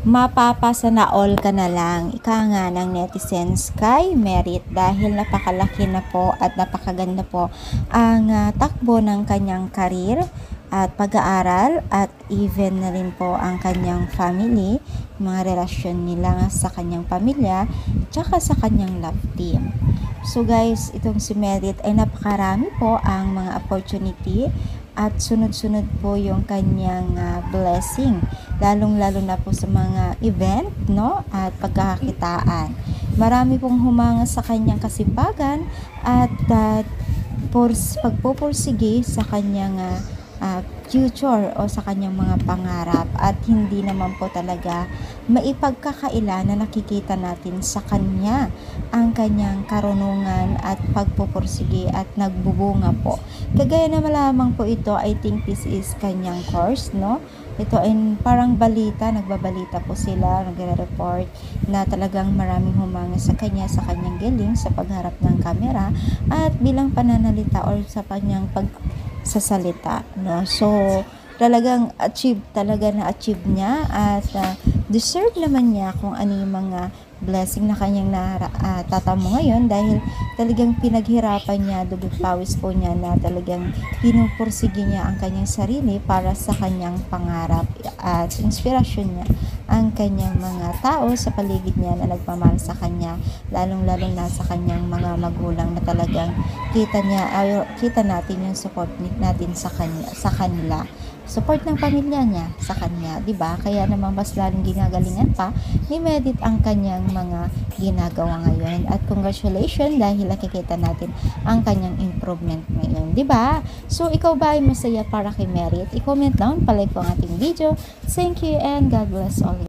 mapapasana all ka na lang. Ika nga ng netizens kay Merit dahil napakalaki na po at napakaganda po ang takbo ng kanyang karir at pag-aaral at even na rin po ang kanyang family, mga relasyon nila sa kanyang pamilya tsaka sa kanyang love team. So guys, itong si Merit ay napakarami po ang mga opportunity at sunod-sunod po yung kanyang blessing, lalong-lalo na po sa mga event, no, at pagkakakitaan. Marami pong humanga sa kanyang kasipagan at pagpupursige sa kanyang future o sa kanyang mga pangarap, at hindi naman po talaga maipagkakaila na nakikita natin sa kanya ang kanyang karunungan at pagpupursige at nagbubunga po. Kagaya na malamang po ito, I think this is kanyang course, no? Ito ay parang balita, nagbabalita po sila, nagre-report na talagang maraming humanga sa kanya, sa kanyang galing sa pagharap ng kamera at bilang pananalita or sa kanyang pagsasalita, no? So talagang na-achieve niya at deserve naman niya kung ano yung mga blessing na kanyang tatamo ngayon, dahil talagang pinaghirapan niya, dugot pawis po niya na talagang pinupursige niya ang kanyang sarili para sa kanyang pangarap at inspirasyon niya ang kanyang mga tao sa paligid niya na nagmamahal sa kanya, lalong-lalo na sa kanyang mga magulang na talagang kita natin yung support natin sa kanila, support ng pamilya niya sa kanya, 'di ba? Kaya naman mas lalong ginagalingan pa ni Merit ang kanyang mga ginagawa ngayon. At congratulations dahil nakikita natin ang kanyang improvement ngayon, 'di ba? So ikaw ba ay masaya para kay Merit? I-comment down, palike po ang ating video. Thank you and God bless all.